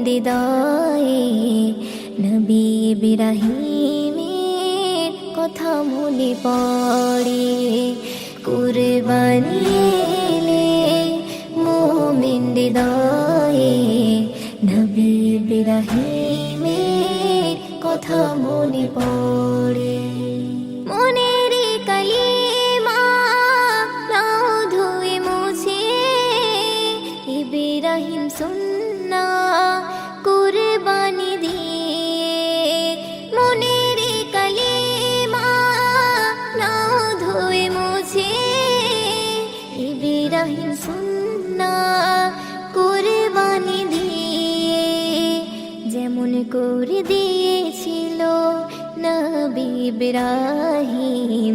হৃদয়ে নবী ইব্রাহিমের কথা মনে পড়ে। কুরবানি এলে মুমিন হৃদয়ে নবী ইব্রাহিমের কথা মনে পড়ে। মনের কালিমা নাও ধুয়ে মুছে ইব্রাহিম সুন্নাহ কুরবানি দিয়ে। মনের কালিমা নাও ধুয়ে মুছে ইব্রাহিম সুন্নাহ কুরবানি দিয়ে। যেমন করে দিয়েছিল নবী ইব্রাহিম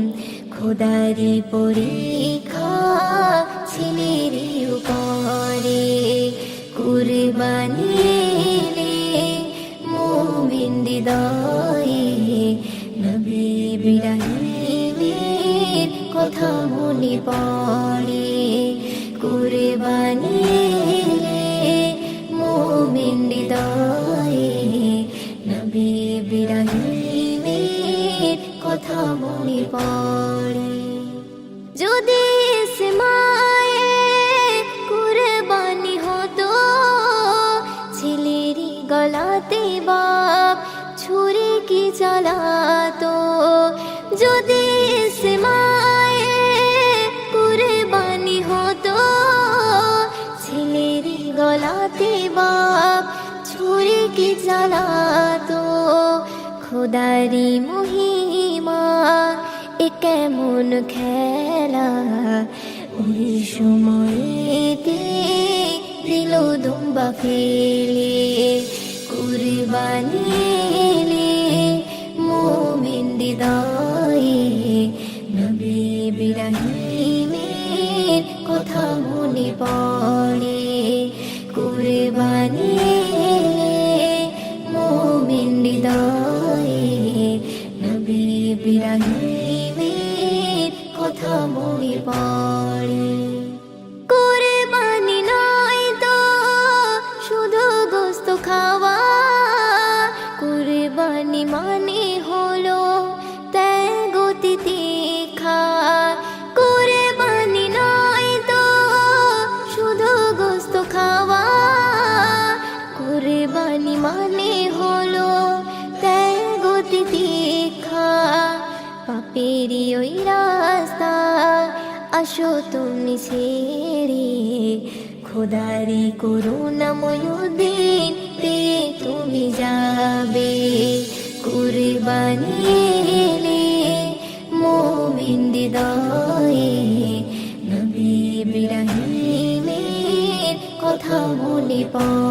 খোদারি পরীক্ষা ছেলের উপরে। কুরবানি এলে মুমিন হৃদয়ে নবী ইব্রাহিমের কথা মনে পড়ে। কুরবানি এলে মুমিন হৃদয়ে নবী ইব্রাহিমের কথা মনে পড়ে। যদি ইসমাইল কুরবানি হতো ছেলেরই গলাতে বাপ ছুরি কি চালাতো। যদি ইসমাইল কুরবানি হতো ছেলেরই গলাতে বাপ ছুরি কি চালাতো। খোদারি মহিমা এ কেমন খেলা ওই সময়তে দিল দুম্বা ফেলে। কুরবানি এলে মুমিন হৃদয়ে নবী ইব্রাহিমের কথা মনে পড়ে। কুরবানি এলে মুমিন হৃদয়ে নবী ইব্রাহিমের কথা মনে পড়ে। কুরবানি নয় তো শুধু গোশত খাওয়া, কুরবানি মানে হলো ত্যাগ তিতিক্ষা। কুরবানি নয় তো শুধু গোশত খাওয়া, কুরবানি মানে হলো ত্যাগ তিতিক্ষা। পাপেরই ওই রাস্তা আসো তুমি ছেড়ে, খোদারি করুণাময় দিন পেয়ে তুমি যাবে। কুরবানি এলে মুমিন হৃদয়ে নবী ইব্রাহিমের কথা মনে পড়ে।